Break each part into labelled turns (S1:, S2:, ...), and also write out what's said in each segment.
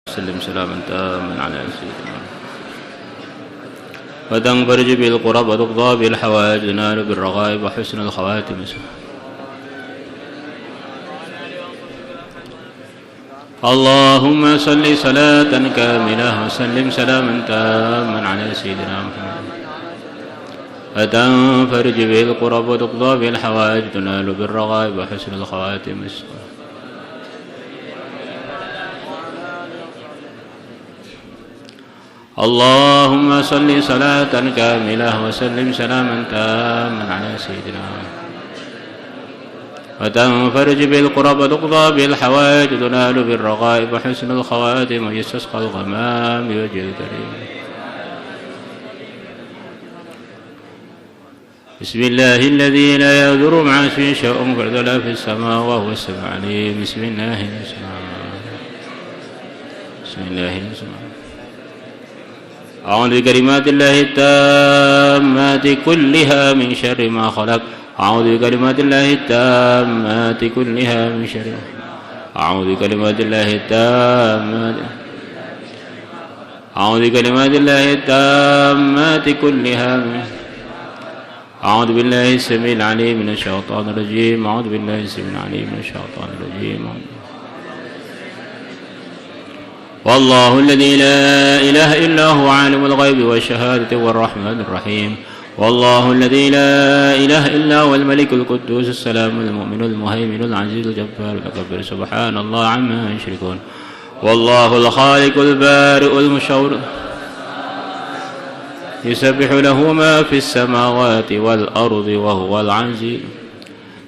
S1: وسلم سلاما تاما على سيدنا وتنفرج بالقرب وتقضى بالحوائج تنال بالرغائب وحسن الخواتم. اللهم صل صلاة كاملة وسلم سلاما تاما على سيدنا محمد وتنفرج بالقرب وتقضى بالحوائج تنال بالرغائب وحسن الخواتم. اللهم صل صلاة كاملة وسلم سلاما تاما على سيدنا وتنفرج بالقرب وتقضى بالحوائج تنال بالرغائب وحسن الخواتم ويستسقى الغمام بوجه الكريم. بسم الله الذي لا يضر مع اسمه شيء في السماء وهو السميع العليم. بسم الله الرحمن. أعوذ بكلمات الله التامات كلها من شر ما خلق. أعوذ بكلمات الله التامات كلها من شر ما خلق. أعوذ بكلمات الله التامات أعوذ بكلمات الله التامات كلها من أعوذ بالله السميع العليم من الشيطان الرجيم. أعوذ بالله السميع العليم من الشيطان الرجيم. والله الذي لا إله إلا هو عالم الغيب والشهادة والرحمن الرحيم. والله الذي لا إله إلا هو الملك القدوس السلام المؤمن المهيمن العزيز الجبار المتكبر سبحان الله عما يشركون. والله الخالق البارئ المصور يسبح له ما في السماوات والأرض وهو العزيز.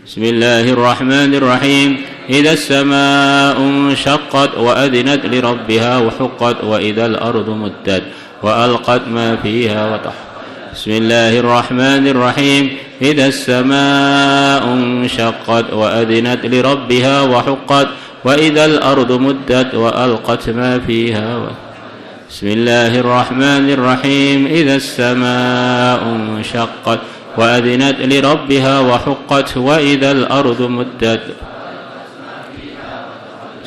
S1: بسم الله الرحمن الرحيم. إذا السماء انشقت وأذنت لربها وحقت وإذا الأرض مدت وألقت ما فيها وتحت. بسم الله الرحمن الرحيم. إذا السماء انشقت وأذنت لربها وحقت وإذا الأرض مدت وألقت ما فيها بسم الله الرحمن الرحيم. إذا السماء انشقت وأذنت لربها وحقت وإذا الأرض مدت.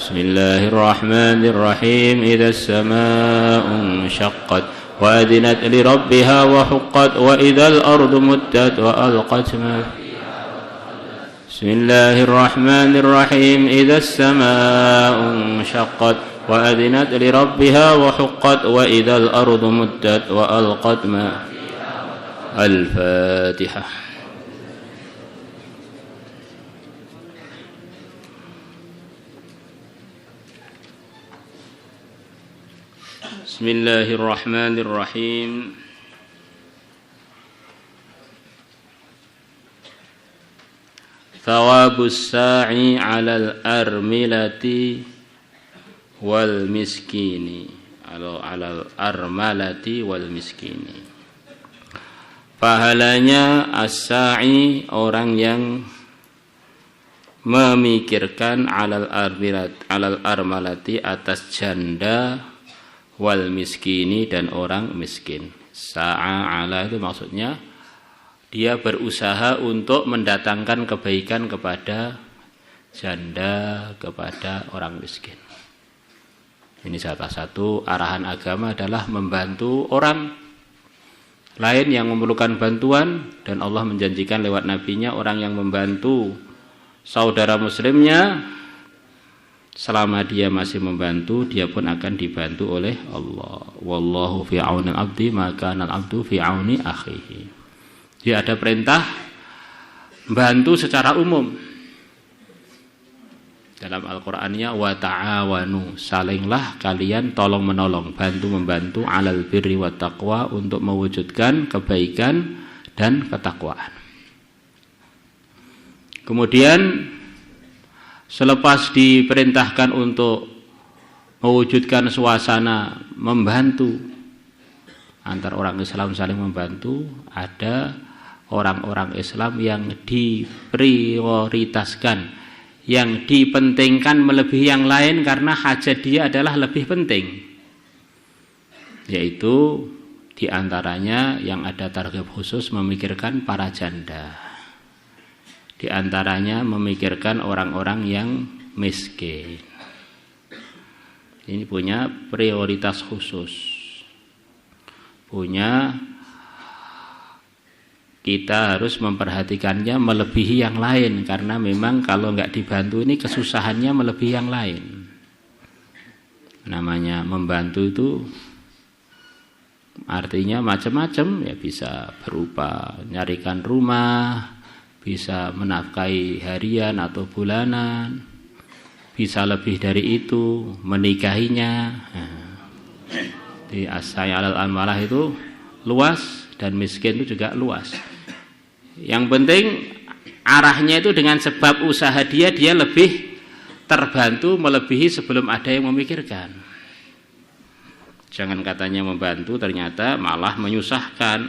S1: بسم الله الرحمن الرحيم. إذا السماء انشقت وأذنت لربها وحقت وإذا الأرض مدت وألقت ما بسم الله الرحمن الرحيم. إذا السماء انشقت وأذنت لربها وحقت وإذا الأرض مدت وألقت ما الفاتحة. بسم الله الرحمن الرحيم. ثواب الساعي على الأرملة والمسكين على الأرملة والمسكين. Pahalanya as-sa'i orang yang memikirkan alal armalati atas janda wal miskini dan orang miskin. Sa'a ala itu maksudnya dia berusaha untuk mendatangkan kebaikan kepada janda, kepada orang miskin. Ini salah satu arahan agama adalah membantu orang lain yang memerlukan bantuan, dan Allah menjanjikan lewat nabinya orang yang membantu saudara muslimnya selama dia masih membantu, dia pun akan dibantu oleh Allah. Wallahu fi auni al-abdi ma kana al-abdu fi auni akhihi. Dia ada perintah bantu secara umum. Dalam Al-Qur'annya wa ta'awanu, salinglah kalian tolong menolong, bantu membantu alal birri wat taqwa, untuk mewujudkan kebaikan dan ketakwaan. Kemudian selepas diperintahkan untuk mewujudkan suasana membantu antar orang Islam saling membantu, ada orang-orang Islam yang diprioritaskan, yang dipentingkan melebihi yang lain karena hajat dia adalah lebih penting, yaitu diantaranya yang ada target khusus memikirkan para janda, diantaranya memikirkan orang-orang yang miskin. Ini punya prioritas khusus. Kita harus memperhatikannya melebihi yang lain, karena memang kalau nggak dibantu ini kesusahannya melebihi yang lain. Namanya membantu itu artinya macam-macam, ya bisa berupa nyarikan rumah, bisa menafkahi harian atau bulanan, bisa lebih dari itu menikahinya. Di as-sa'i 'alal armalah itu luas, dan miskin itu juga luas. Yang penting arahnya itu dengan sebab usaha dia lebih terbantu melebihi sebelum ada yang memikirkan. Jangan katanya membantu ternyata malah menyusahkan.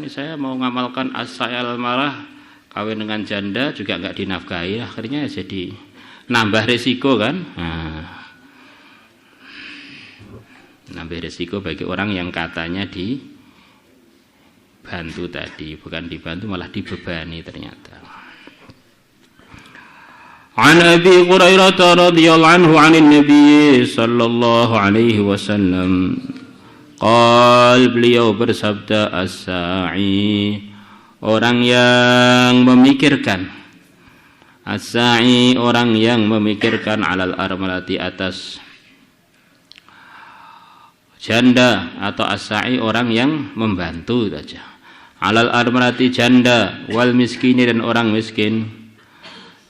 S1: Ini saya mau ngamalkan as-sa'i 'alal armalah, kawin dengan janda juga nggak dinafkahi, akhirnya jadi nambah resiko kan. Nambah resiko bagi orang yang katanya dibantu tadi, bukan dibantu malah dibebani ternyata. An Abi Hurairah radhiyallahu anhu 'anil Nabi sallallahu alaihi wasallam qala, beliau bersabda, as-sa'i, orang yang memikirkan, as-sa'i, orang yang memikirkan, 'alal armalati, atas janda, atau as-sa'i, orang yang membantu saja, 'alal armalati, janda, wal miskini, dan orang miskin,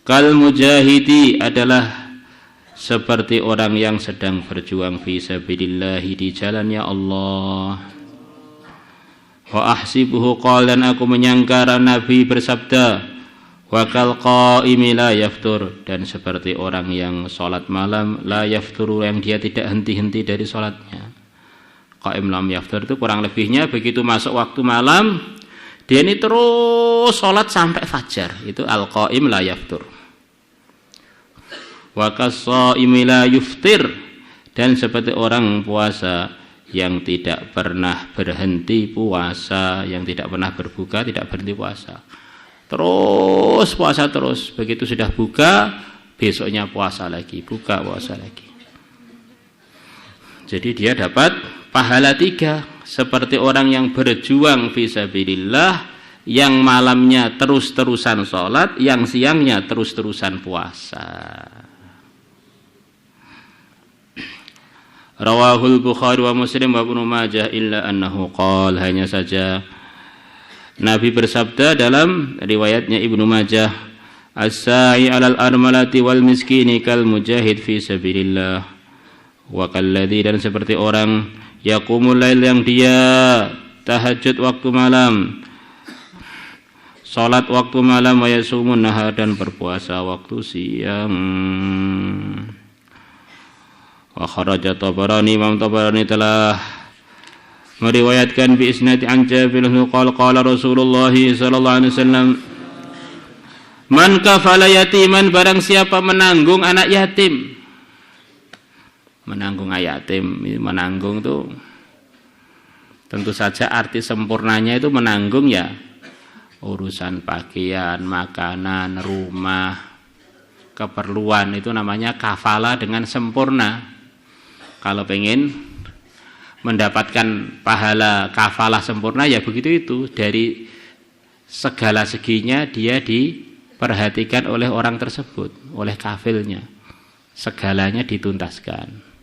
S1: kal mujahidi, adalah seperti orang yang sedang berjuang fi sabilillah, di jalannya Allah. Wa ahsibuhu qala, dan aku menyangka Nabi bersabda, wa kal qaimi la yaftur, dan seperti orang yang salat malam, la yafturu, yang dia tidak henti-henti dari salatnya. Qaim lam yaftur itu kurang lebihnya begitu masuk waktu malam dia ini terus salat sampai fajar, itu al qaim la yaftur. Wa kas-shaimi la yuftir, dan seperti orang puasa yang tidak pernah berhenti puasa, yang tidak pernah berbuka, tidak berhenti puasa, terus puasa terus, begitu sudah buka besoknya puasa lagi, buka puasa lagi. Jadi dia dapat pahala 3, seperti orang yang berjuang fisabilillah, yang malamnya terus-terusan sholat, yang siangnya terus-terusan puasa. Rawahul Bukhari wa Muslim wa Ibnu Majah, illa annahu qala, hanya saja Nabi bersabda dalam riwayatnya Ibnu Majah, as-sa'i 'alal armalati wal miskini kal mujahid fi sabilillah, wa kalladzi, dan seperti orang yaqumul lail, yang dia tahajud waktu malam, salat waktu malam, wa yasumun nahar, dan berpuasa waktu siang. Wa kharaja Tabarani, Imam Tabarani telah meriwayatkan bi isnadi an Jabir qala qala Rasulullah sallallahu alaihi wasallam, man kafala yatiman, barang siapa menanggung anak yatim. Menanggung anak yatim, menanggung itu tentu saja arti sempurnanya itu menanggung ya urusan pakaian, makanan, rumah, keperluan, itu namanya kafala dengan sempurna. Kalau pengen mendapatkan pahala kafalah sempurna ya begitu, itu dari segala seginya dia diperhatikan oleh orang tersebut, oleh kafilnya, segalanya dituntaskan.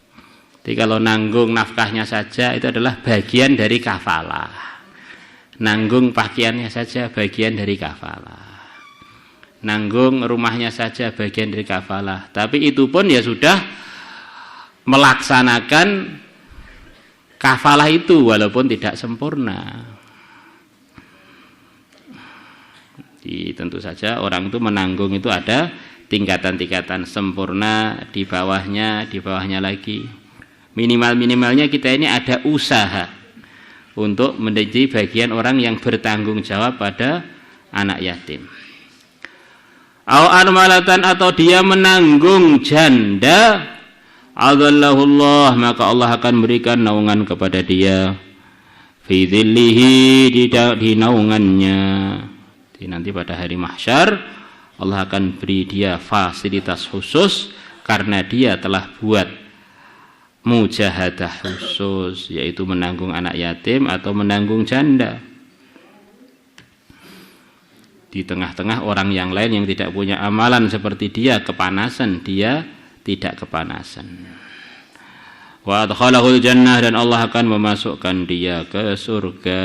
S1: Jadi kalau nanggung nafkahnya saja itu adalah bagian dari kafalah, nanggung pakaiannya saja bagian dari kafalah, nanggung rumahnya saja bagian dari kafalah. Tapi itu pun ya sudah melaksanakan kafalah itu walaupun tidak sempurna. Jadi, tentu saja orang itu menanggung itu ada tingkatan-tingkatan, sempurna, di bawahnya lagi. Minimalnya kita ini ada usaha untuk menjadi bagian orang yang bertanggung jawab pada anak yatim. Au armalatan, atau dia menanggung janda, adzallahullah, maka Allah akan berikan naungan kepada dia, fi dhillihi, di naungannya. Jadi nanti pada hari mahsyar Allah akan beri dia fasilitas khusus karena dia telah buat mujahadah khusus, yaitu menanggung anak yatim atau menanggung janda. Di tengah-tengah orang yang lain yang tidak punya amalan seperti dia kepanasan, dia tidak kepanasan. Wa adkhalahul jannah, dan Allah akan memasukkan dia ke surga.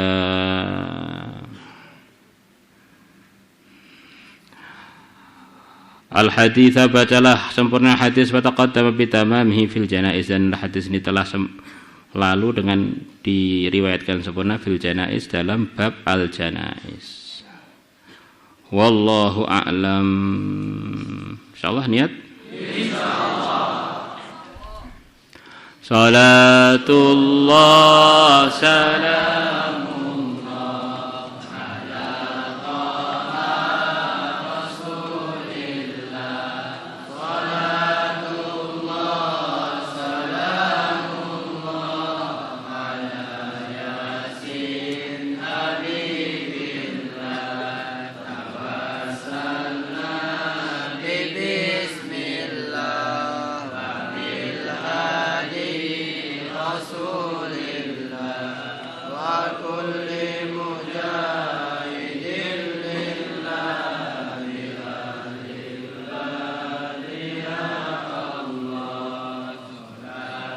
S1: Al-hadits, bacalah sempurna hadis wa taqaddama bi tamamihi fil janaiz, dan hadis ini telah lalu dengan diriwayatkan sempurna fil janaiz dalam bab al-janaiz. Wallahu a'lam. Insyaallah niat. Insyaallah. Salatullah salamullah ala taha rasulillah. Salatullah salamullah ala yasin habibillah. Tawassalna bismillah wa bil Rasulillah wa kulli mujahidin lillahi ya Allah.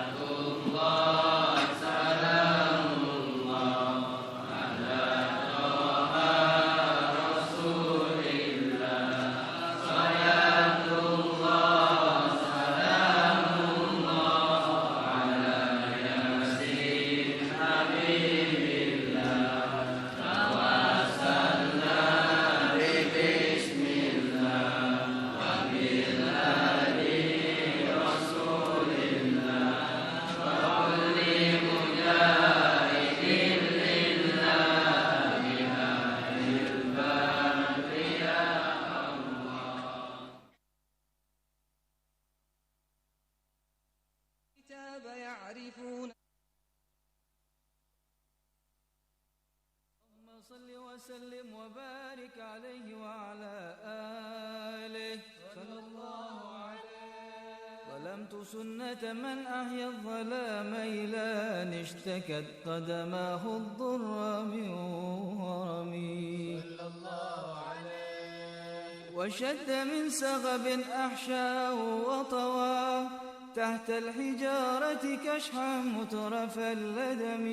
S1: Salatullah salamullah ala taha rasulillah. Salatullah salamullah ala yasin habibillah. Tawassalna bismillah wa bil hadi rasulillah wa kulli mujahidin lillahi ahil badri ya Allah.
S2: الكتاب يعرفون. اللهم صل وسلم وبارك عليه وعلى آله صلى الله عليه. ظلمت سنة من أحيا الظلام إلى أن اشتكت قدماه الضر من ورمي صلى الله عليه. وشد من سغب أحشاه وطوى تحت الحجارة كشحا مترف اللدم.